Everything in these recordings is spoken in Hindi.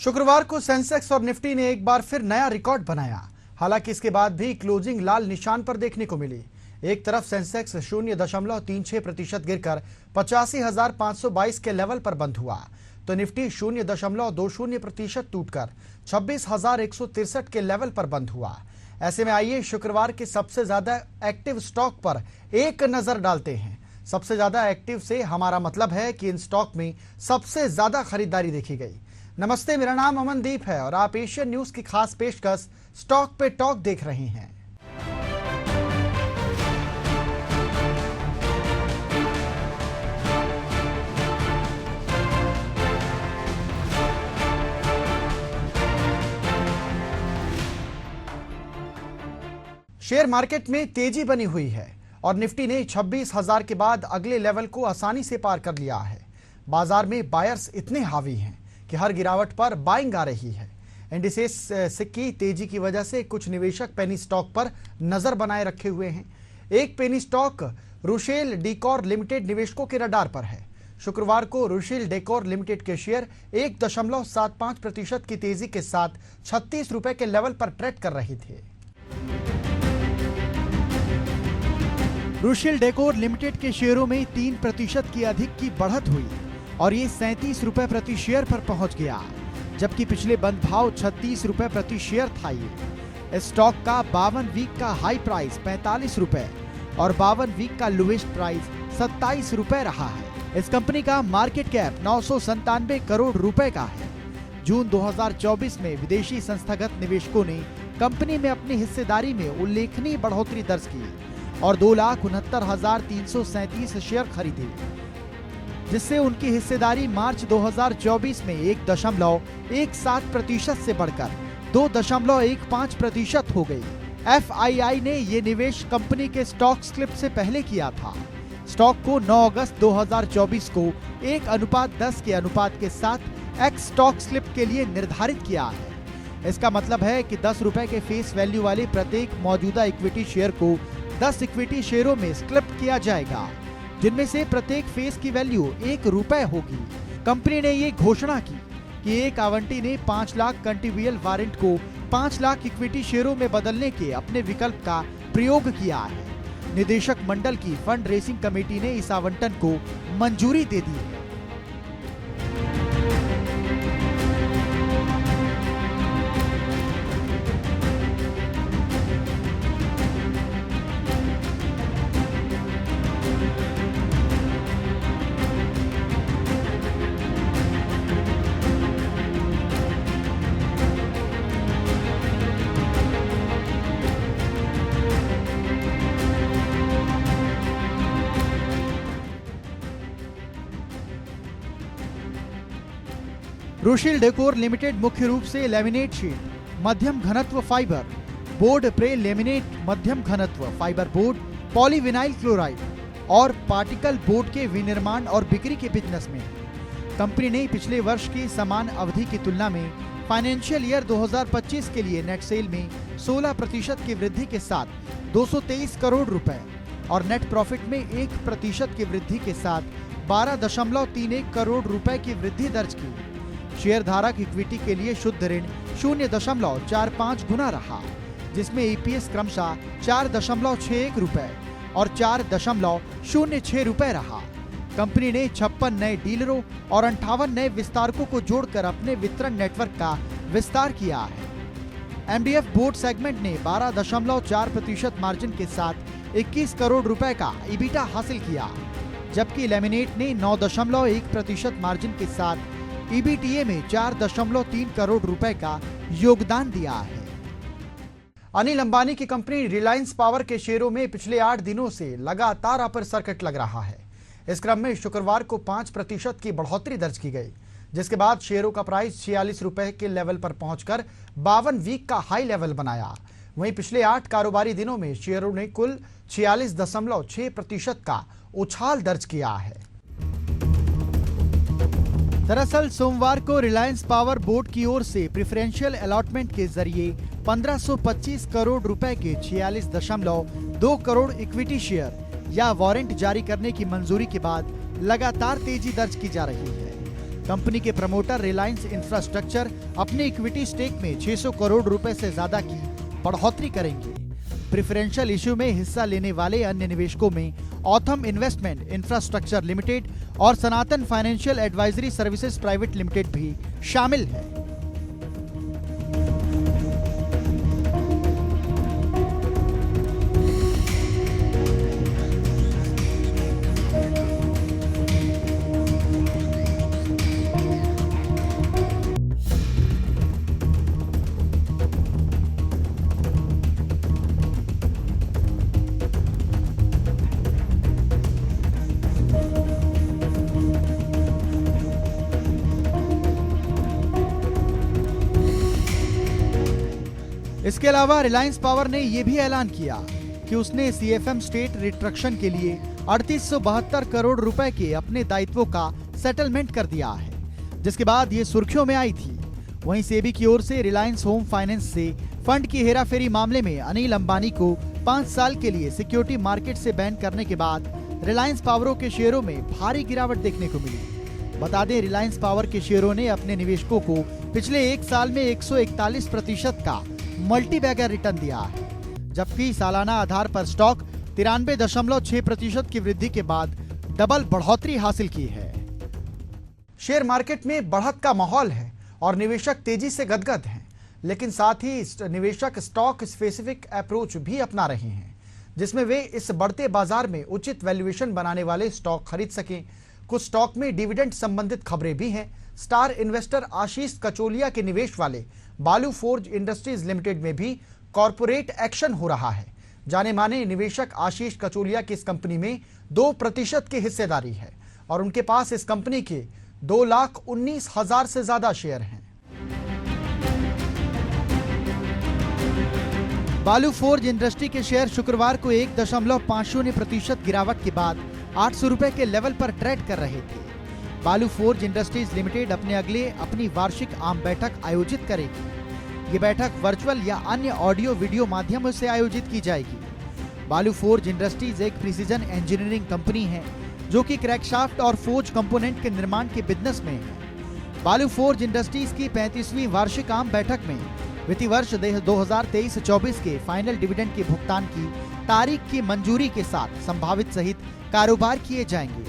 शुक्रवार को सेंसेक्स और निफ्टी ने एक बार फिर नया रिकॉर्ड बनाया। हालांकि इसके बाद भी क्लोजिंग लाल निशान पर देखने को मिली। एक तरफ सेंसेक्स 0.36% गिरकर 85,522 के लेवल पर बंद हुआ, तो निफ्टी 0.20% टूटकर 26,163 के लेवल पर बंद हुआ। ऐसे में आइए शुक्रवार के सबसे ज्यादा एक्टिव स्टॉक पर एक नजर डालते हैं। सबसे ज्यादा एक्टिव से हमारा मतलब है कि इन स्टॉक में सबसे ज्यादा खरीदारी देखी गई। नमस्ते, मेरा नाम अमनदीप है और आप एशियन न्यूज की खास पेशकश स्टॉक पे टॉक देख रहे हैं। शेयर मार्केट में तेजी बनी हुई है और निफ्टी ने 26,000 के बाद अगले लेवल को आसानी से पार कर लिया है। बाजार में बायर्स इतने हावी हैं कि हर गिरावट पर बाइंग आ रही है। इंडिसेस की तेजी की वजह से कुछ निवेशक पेनी स्टॉक पर नजर बनाए रखे हुए हैं। एक penny stock Rushel decor limited निवेशकों के रडार पर है। शुक्रवार को रुशेल डेकोर लिमिटेड के शेयर 1.75% की तेजी के साथ 36 रुपए के लेवल पर ट्रेड कर रहे थे। रुशेल डेकोर लिमिटेड के शेयरों में 3% की अधिक की बढ़त हुई और ये 37 रुपए प्रति शेयर पर पहुंच गया, जबकि पिछले बंद भाव 36 रुपए प्रति शेयर था। ये स्टॉक का 52 वीक का हाई प्राइस 45 रुपए और 52 वीक का लोएस्ट प्राइस 27 रुपए रहा है। इस कंपनी का मार्केट कैप 997 करोड़ रुपए का है। जून 2024 में विदेशी संस्थागत निवेशकों ने कंपनी में अपनी हिस्सेदारी में उल्लेखनीय बढ़ोतरी दर्ज की और 2,69,337 शेयर खरीदे, जिससे उनकी हिस्सेदारी मार्च 2024 में 1.17% से बढ़कर 2.15% हो गई। FII ने ये निवेश कंपनी के स्टॉक स्प्लिट से पहले किया था। स्टॉक को 9 अगस्त 2024 को 1:10 के अनुपात के साथ एक्स स्टॉक स्प्लिट के लिए निर्धारित किया है। इसका मतलब है कि 10 रुपए के फेस वैल्यू वाले प्रत्येक मौजूदा इक्विटी शेयर को 10 इक्विटी शेयरों में स्प्लिट किया जाएगा, जिनमें से प्रत्येक फेस की वैल्यू 1 रुपए होगी। कंपनी ने ये घोषणा की कि एक आवंटी ने 5 लाख कंटिवियल वारंट को 5 लाख इक्विटी शेयरों में बदलने के अपने विकल्प का प्रयोग किया है। निदेशक मंडल की फंड रेसिंग कमेटी ने इस आवंटन को मंजूरी दे दी है। रुशेल डेकोर लिमिटेड मुख्य रूप से लेमिनेट शीट, मध्यम घनत्व फाइबर बोर्ड, प्रे लेमिनेट, मध्यम घनत्व फाइबर बोर्ड, पॉलीविनाइल क्लोराइड और पार्टिकल बोर्ड के विनिर्माण और बिक्री के बिजनेस में है। कंपनी ने पिछले वर्ष की समान अवधि की तुलना में फाइनेंशियल ईयर 2025 के लिए नेट सेल में 16% की वृद्धि के साथ 223 करोड़ रुपए और नेट प्रॉफिट में 1% की वृद्धि के साथ 12.31 करोड़ रुपए की वृद्धि दर्ज की। शेयर धारक इक्विटी के लिए शुद्ध ऋण 0.45 गुना रहा, जिसमें EPS क्रमशः 4.61 रुपए और 4.06 रुपए रहा। कंपनी ने 56 नए डीलरों और 58 नए विस्तारकों को जोड़कर अपने वितरण नेटवर्क का विस्तार किया है। MDF बोर्ड सेगमेंट ने 12.4% मार्जिन के साथ 21 करोड़ रुपए का EBITDA हासिल किया, जबकि लेमिनेट ने 9.1% मार्जिन के साथ EBITDA में 4.3 करोड़ रुपए का योगदान दिया है। अनिल अंबानी की कंपनी रिलायंस पावर के शेयरों में पिछले 8 दिनों से लगातार अपर सर्किट लग रहा है। इस क्रम में शुक्रवार को 5% की बढ़ोतरी दर्ज की गई, जिसके बाद शेयरों का प्राइस 46 रुपए के लेवल पर पहुंचकर 52 वीक का हाई लेवल बनाया। वहीं पिछले 8 कारोबारी दिनों में शेयरों ने कुल 46.6% का उछाल दर्ज किया है। दरअसल सोमवार को रिलायंस पावर बोर्ड की ओर से प्रेफरेंशियल अलॉटमेंट के जरिए 1525 करोड़ रुपए के 46.2 करोड़ इक्विटी शेयर या वारंट जारी करने की मंजूरी के बाद लगातार तेजी दर्ज की जा रही है। कंपनी के प्रमोटर रिलायंस इंफ्रास्ट्रक्चर अपने इक्विटी स्टेक में 600 करोड़ रुपए से ज्यादा की बढ़ोतरी करेंगे। प्रेफरेंशियल इश्यू में हिस्सा लेने वाले अन्य निवेशकों में ऑथम इन्वेस्टमेंट इंफ्रास्ट्रक्चर लिमिटेड और Sanatan financial advisory services private limited भी शामिल है। इसके अलावा रिलायंस पावर ने यह भी ऐलान किया कि उसने सीएफएम स्टेट रिस्ट्रक्शन के लिए 3872 करोड़ रुपए के अपने दायित्वों का सेटलमेंट कर दिया है, जिसके बाद ये सुर्खियों में आई थी। वहीं सेबी की ओर से रिलायंस होम फाइनेंस से फंड की हेराफेरी मामले में अनिल अंबानी को 5 साल के लिए सिक्योरिटी मार्केट से बैन करने के बाद रिलायंस पावरों के शेयरों में भारी गिरावट देखने को मिली। बता दें, रिलायंस पावर के शेयरों ने अपने निवेशकों को पिछले एक साल में 141% का मल्टी बैगर रिटर्न दिया है, जबकि सालाना आधार पर स्टॉक 93.6% की वृद्धि के बाद डबल बढ़ोतरी हासिल की है। शेयर मार्केट में बढ़त का माहौल है और निवेशक तेजी से गदगद हैं, लेकिन साथ ही निवेशक स्टॉक स्पेसिफिक अप्रोच भी अपना रहे हैं, जिसमें वे इस बढ़ते बाजार में उचित वैल्यूएशन बनाने वाले स्टॉक खरीद सकें। कुछ स्टॉक में डिविडेंड संबंधित खबरें भी हैं। स्टार इन्वेस्टर आशीष कचोलिया के निवेश वाले बालू फोर्ज इंडस्ट्रीज लिमिटेड में भी कॉर्पोरेट एक्शन हो रहा है। जाने माने निवेशक आशीष कचोलिया की इस कंपनी में 2% की हिस्सेदारी है और उनके पास इस कंपनी के 2,19,000 से ज्यादा शेयर हैं। बालू फोर्ज इंडस्ट्री के शेयर शुक्रवार को 1.50% गिरावट के बाद 800 रुपए के लेवल पर ट्रेड कर रहे थे। बालू फोर्ज इंडस्ट्रीज लिमिटेड अपनी वार्षिक आम बैठक आयोजित करेगी। ये बैठक वर्चुअल या अन्य ऑडियो वीडियो माध्यमों से आयोजित की जाएगी। बालू फोर्ज इंडस्ट्रीज एक प्रिसीजन इंजीनियरिंग कंपनी है जो कि क्रैंकशाफ्ट और फोर्ज कंपोनेंट के निर्माण के बिजनेस में है। बालू फोर्ज इंडस्ट्रीज की 35वीं वार्षिक आम बैठक में वित्तीय वर्ष 2023-24 के फाइनल डिविडेंड के भुगतान की तारीख की मंजूरी के साथ संभावित सहित कारोबार किए जाएंगे।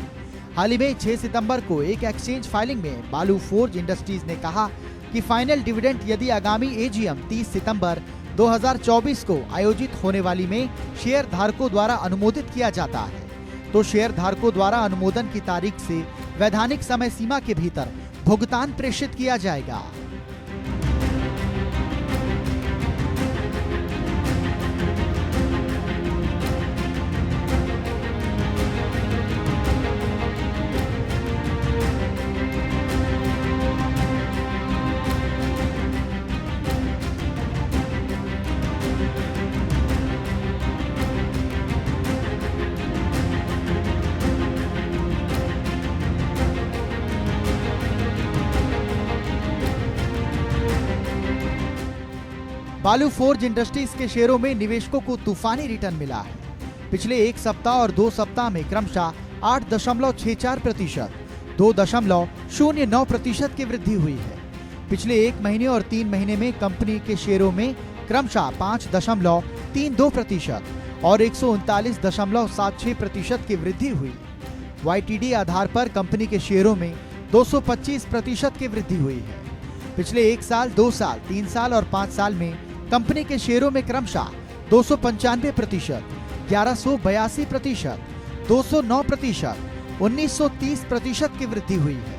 हाल ही में 6 सितंबर को एक एक्सचेंज फाइलिंग में बालू फोर्ज इंडस्ट्रीज ने कहा कि फाइनल डिविडेंड यदि आगामी एजीएम 30 सितंबर 2024 को आयोजित होने वाली में शेयर धारकों द्वारा अनुमोदित किया जाता है तो शेयर धारकों द्वारा अनुमोदन की तारीख से वैधानिक समय सीमा के भीतर भुगतान प्रेषित किया जाएगा। बालू फोर्ज इंडस्ट्रीज के शेयरों में निवेशकों को तूफानी रिटर्न मिला है। पिछले एक सप्ताह और 2 सप्ताह में क्रमशः 8.64%, 2.09% की वृद्धि हुई है। पिछले 1 महीने और 3 महीने में कंपनी के शेयरों में क्रमशः 5.32% और 139.76% की वृद्धि हुई। YTD आधार पर कंपनी के शेयरों में 225% की वृद्धि हुई है। पिछले 1 साल, 2 साल, 3 साल और 5 साल में कंपनी के शेयरों में क्रमशः 295%, 1182%, 209%, 1930% की वृद्धि हुई है।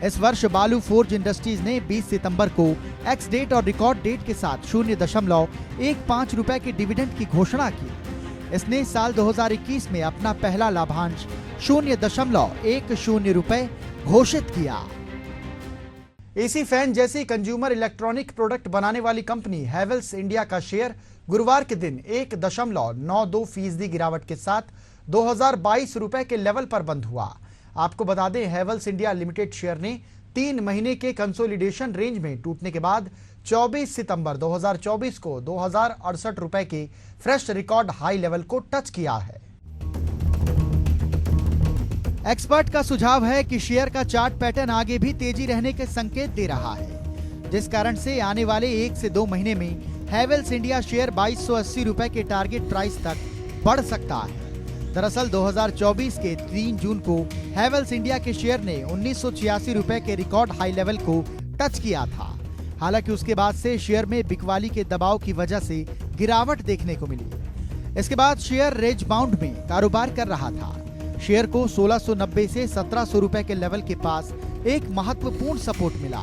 इस वर्ष बालू फोर्ज इंडस्ट्रीज ने 20 सितंबर को एक्स डेट और रिकॉर्ड डेट के साथ 0.15 रुपए के डिविडेंड की घोषणा की। इसने साल 2021 में अपना पहला लाभांश 0.10 रुपए घोषित किया। एसी फैन जैसी कंज्यूमर इलेक्ट्रॉनिक प्रोडक्ट बनाने वाली कंपनी हैवेल्स इंडिया का शेयर गुरुवार के दिन 1.92% गिरावट के साथ 2022 रुपए के लेवल पर बंद हुआ। आपको बता दें, हैवेल्स इंडिया लिमिटेड शेयर ने 3 महीने के कंसोलिडेशन रेंज में टूटने के बाद 24 सितंबर 2024 को 2068 रुपए के फ्रेश रिकॉर्ड हाई लेवल को टच किया है। एक्सपर्ट का सुझाव है कि शेयर का चार्ट पैटर्न आगे भी तेजी रहने के संकेत दे रहा है, जिस कारण से आने वाले 1 से 2 महीने में हैवेल्स इंडिया शेयर 2280 रुपए के टारगेट प्राइस तक बढ़ सकता है। दरअसल 2024 के 3 जून को हैवेल्स इंडिया के शेयर ने 1986 रुपए के रिकॉर्ड हाई लेवल को टच किया था। हालांकि उसके बाद से शेयर में बिकवाली के दबाव की वजह से गिरावट देखने को मिली। इसके बाद शेयर रेंज बाउंड में कारोबार कर रहा था। शेयर को 1690 से 1700 रुपए के लेवल के पास एक महत्वपूर्ण सपोर्ट मिला।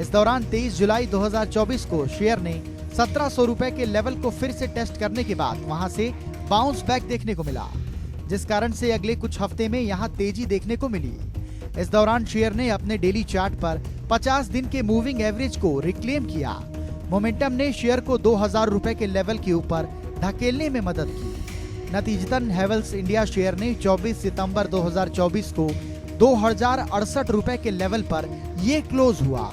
इस दौरान 23 जुलाई 2024 को शेयर ने 1700 रुपए के लेवल को फिर से टेस्ट करने के बाद वहां से बाउंस बैक देखने को मिला, जिस कारण से अगले कुछ हफ्ते में यहां तेजी देखने को मिली। इस दौरान शेयर ने अपने डेली चार्ट पर 50 दिन के मूविंग एवरेज को रिक्लेम किया। मोमेंटम ने शेयर को 2000 रुपए के लेवल के ऊपर धकेलने में मदद की। नतीजतन हैवेल्स इंडिया शेयर ने 24 सितंबर 2024 को 2068 रुपए के लेवल पर ये क्लोज हुआ।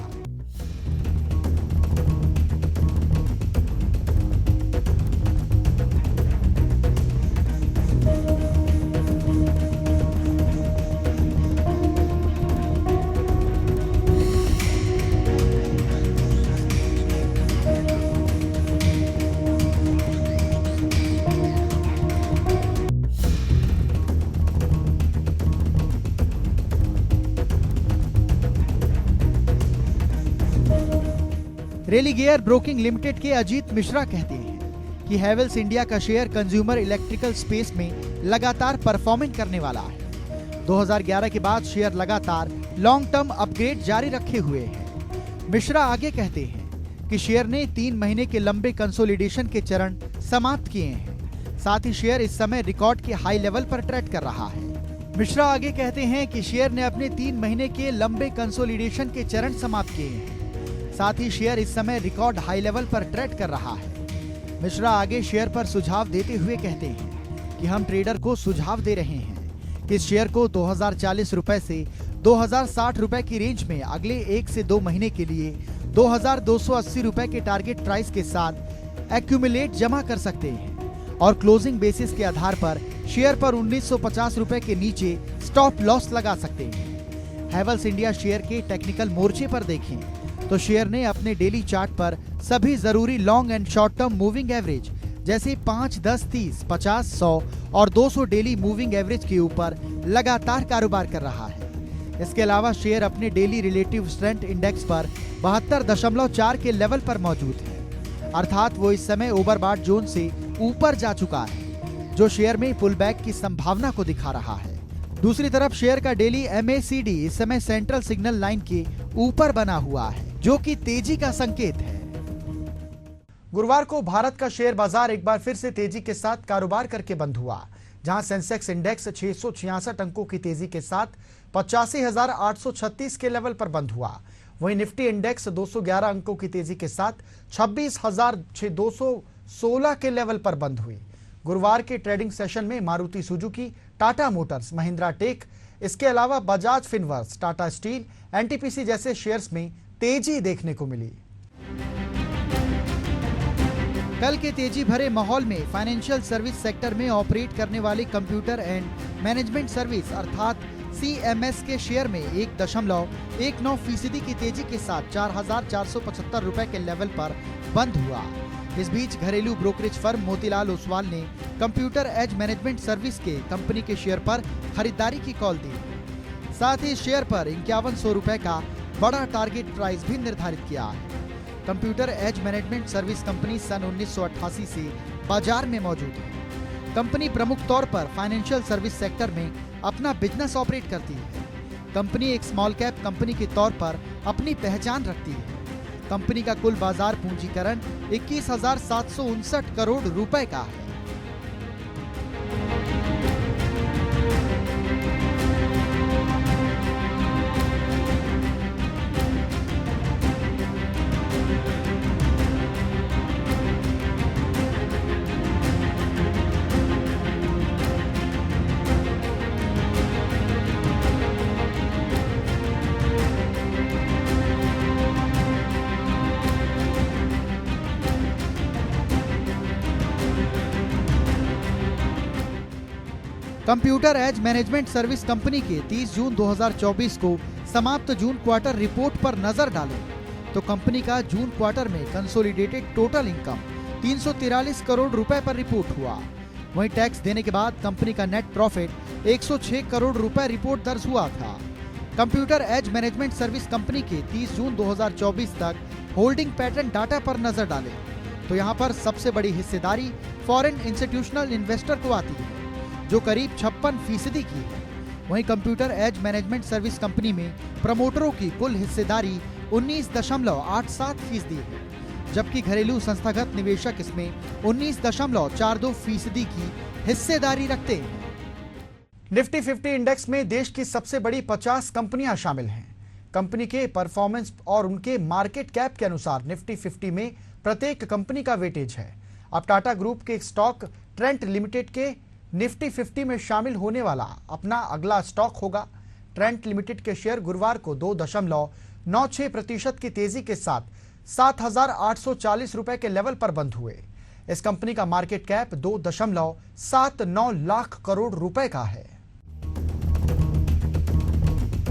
रेलिगेयर ब्रोकिंग लिमिटेड के अजीत मिश्रा कहते हैं कि हैवेल्स इंडिया का शेयर कंज्यूमर इलेक्ट्रिकल स्पेस में लगातार परफॉर्मिंग करने वाला है। 2011 के बाद शेयर लगातार लॉन्ग टर्म अपग्रेड जारी रखे हुए है। मिश्रा आगे कहते हैं कि शेयर ने 3 महीने के लंबे कंसोलिडेशन के चरण समाप्त किए हैं। साथ ही शेयर इस समय रिकॉर्ड के हाई लेवल पर ट्रेड कर रहा है। मिश्रा आगे कहते हैं कि शेयर ने अपने 3 महीने के लंबे कंसोलिडेशन के चरण समाप्त किए हैं। साथ ही शेयर इस समय रिकॉर्ड हाई लेवल पर ट्रेड कर रहा है। मिश्रा आगे शेयर पर सुझाव देते हुए कहते हैं कि हम ट्रेडर को सुझाव दे रहे हैं कि इस शेयर को 2040 रुपए से 2060 रुपए की रेंज में अगले 1 से 2 महीने के लिए 2280 रुपए के टारगेट प्राइस के साथ एक्यूमुलेट जमा कर सकते हैं और क्लोजिंग बेसिस के आधार पर शेयर पर 1950 रुपए के नीचे स्टॉप लॉस लगा सकते हैं। हैवेल्स इंडिया शेयर के टेक्निकल मोर्चे पर देखें तो शेयर ने अपने डेली चार्ट पर सभी जरूरी long and short term moving average जैसे 5, 10, 30, 50, 100 और 200 डेली मूविंग एवरेज के ऊपर लगातार कारोबार कर रहा है। इसके अलावा शेयर अपने डेली रिलेटिव स्ट्रेंथ इंडेक्स पर 72.4 के लेवल पर मौजूद है, अर्थात वो इस समय ओवरबॉट जोन से ऊपर जा चुका है, जो शेयर में पुल बैक की संभावना को दिखा रहा है। दूसरी तरफ शेयर का डेली MACD इस समय सेंट्रल सिग्नल लाइन के ऊपर बना हुआ है, जो कि तेजी का संकेत है। गुरुवार को भारत का शेयर बाजार एक बार फिर से तेजी के साथ कारोबार करके बंद हुआ, जहां सेंसेक्स इंडेक्स 666 अंकों की तेजी के साथ 85,836 के लेवल पर बंद हुआ। वहीं निफ्टी इंडेक्स 211 अंकों की तेजी के साथ 26,216 के लेवल पर बंद हुई। गुरुवार के ट्रेडिंग सेशन में Maruti Suzuki, Tata Motors, Mahindra Tech, इसके अलावा Bajaj Finserv, Tata Steel, NTPC जैसे शेयर्स में तेजी देखने को मिली। कल के तेजी भरे माहौल में फाइनेंशियल सर्विस सेक्टर में ऑपरेट करने वाली कंप्यूटर एंड मैनेजमेंट सर्विस अर्थात CMS के शेयर में 1.19% की तेजी के साथ 4,475 रुपए के लेवल पर बंद हुआ। इस बीच घरेलू ब्रोकरेज फर्म मोतीलाल ओसवाल ने कंप्यूटर एज मैनेजमेंट सर्विस के कंपनी के शेयर पर खरीदारी की कॉल दी। साथ ही शेयर पर 5100 रुपए का बड़ा टारगेट प्राइस भी निर्धारित किया है। Computer age management service company सन 1988 से बाजार में मौजूद है। कंपनी प्रमुख तौर पर फाइनेंशियल सर्विस सेक्टर में अपना बिजनेस ऑपरेट करती है। कंपनी एक स्मॉल कैप कंपनी के तौर पर अपनी पहचान रखती है। कंपनी का कुल बाजार पूंजीकरण 21,759 करोड़ रुपए का है। Computer age management service company के 30 जून 2024 को समाप्त जून क्वार्टर रिपोर्ट पर नजर डालें तो कंपनी का जून क्वार्टर में कंसोलिडेटेड टोटल इनकम 343 करोड़ रुपए पर रिपोर्ट हुआ। वहीं टैक्स देने के बाद कंपनी का नेट प्रॉफिट 106 करोड़ रुपए रिपोर्ट दर्ज हुआ था। Computer age management service company के 30 जून 2024 तक होल्डिंग पैटर्न डाटा पर नजर डालें तो यहां पर सबसे बड़ी हिस्सेदारी फॉरेन इंस्टीट्यूशनल इन्वेस्टर को आती है जो करीब 56% की है। वहीं computer age management service company में प्रमोटरों की कुल हिस्सेदारी 19.87% है, जबकि घरेलू संस्थागत निवेशक इसमें 19.42% की हिस्सेदारी रखते हैं। निफ्टी 50 इंडेक्स में देश की सबसे बड़ी 50 कंपनियां शामिल हैं। कंपनी के परफॉर्मेंस और उनके मार्केट कैप के अनुसार निफ्टी 50 में प्रत्येक कंपनी का वेटेज है। अब टाटा ग्रुप के स्टॉक ट्रेंट लिमिटेड के निफ्टी 50 में शामिल होने वाला अपना अगला स्टॉक होगा। ट्रेंट लिमिटेड के शेयर गुरुवार को 2.96% की तेजी के साथ 7,840 रुपए के लेवल पर बंद हुए। इस कंपनी का मार्केट कैप 2.79 लाख करोड़ रुपए का है।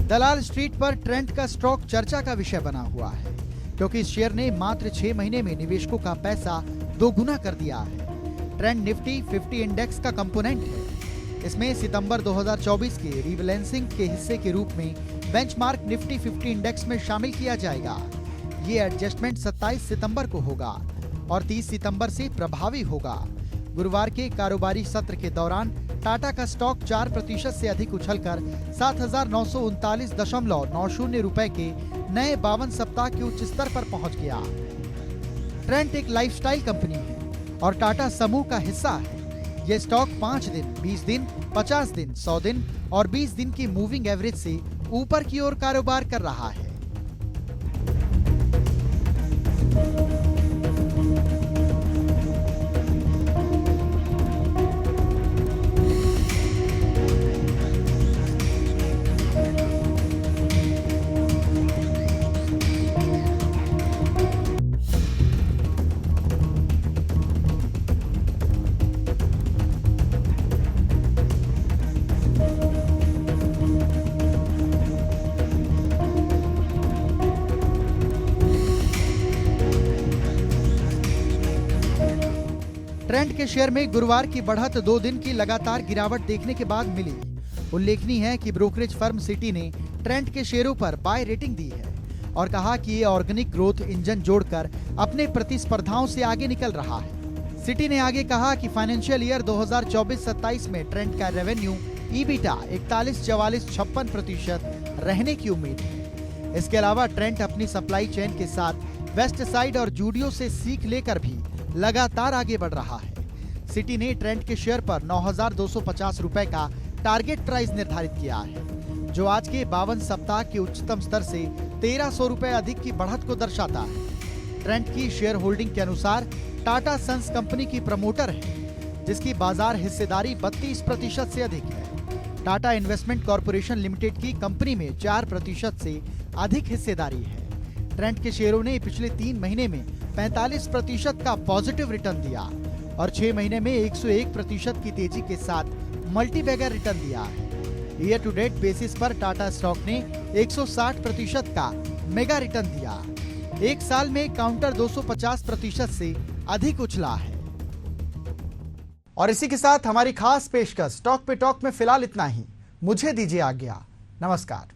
दलाल स्ट्रीट पर ट्रेंट का स्टॉक चर्चा का विषय बना हुआ है क्योंकि इस शेयर ने मात्र 6 महीने में निवेशकों का पैसा दोगुना कर दिया है। ट्रेंड निफ्टी 50 इंडेक्स का कंपोनेंट है। इसमें सितंबर 2024 के रीबैलेंसिंग के हिस्से के रूप में बेंचमार्क निफ्टी 50 इंडेक्स में शामिल किया जाएगा। ये एडजस्टमेंट 27 सितंबर को होगा और 30 सितंबर से प्रभावी होगा। गुरुवार के कारोबारी सत्र के दौरान टाटा का स्टॉक 4% से अधिक उछलकर 7,939.90 रुपए के नए 52 सप्ताह के उच्च स्तर पर पहुंच गया। ट्रेंट एक लाइफस्टाइल कंपनी है और टाटा समूह का हिस्सा है। यह स्टॉक 5 दिन, 20 दिन, 50 दिन, 100 दिन और 20 दिन की मूविंग एवरेज से ऊपर की ओर कारोबार कर रहा है। ट्रेंट के शेयर में गुरुवार की बढ़त 2 दिन की लगातार गिरावट देखने के बाद मिली। उल्लेखनीय है कि ब्रोकरेज फर्म सिटी ने ट्रेंट के शेयरों पर बाय रेटिंग दी है और कहा कि ये ऑर्गेनिक ग्रोथ इंजन जोड़कर अपने प्रतिस्पर्धाओं से आगे निकल रहा है। सिटी ने आगे कहा कि फाइनेंशियल ईयर 2024-27 में ट्रेंट का रेवेन्यू ईबिटा 41-44-56% रहने की उम्मीद है। इसके अलावा ट्रेंट अपनी सप्लाई चेन के साथ वेस्ट साइड और जूडियो से सीख लेकर भी लगातार आगे बढ़ रहा है। सिटी ने ट्रेंट के शेयर पर 9,250 रुपए का टारगेट प्राइस निर्धारित किया है, जो आज के 52 सप्ताह के उच्चतम स्तर से 1,300 रुपए अधिक की बढ़त को दर्शाता है। ट्रेंट की शेयर होल्डिंग के अनुसार टाटा सन्स कंपनी की प्रमोटर है, जिसकी बाजार हिस्सेदारी 32% से अधिक है। टाटा इन्वेस्टमेंट कॉर्पोरेशन लिमिटेड की कंपनी में 4% से अधिक हिस्सेदारी है। ट्रेंट के शेयरों ने पिछले 3 महीने में 45% का पॉजिटिव रिटर्न दिया और 6 महीने में 101% की तेजी के साथ मल्टीबैगर रिटर्न दिया है। ईयर टू डेट बेसिस पर टाटा स्टॉक ने 160% का मेगा रिटर्न दिया। एक साल में काउंटर 250% से अधिक उछला है। और इसी के साथ हमारी खास पेशकश टॉक पे टॉक में फिलहाल इतना ही। मुझे दीजिए आज्ञा। नमस्कार।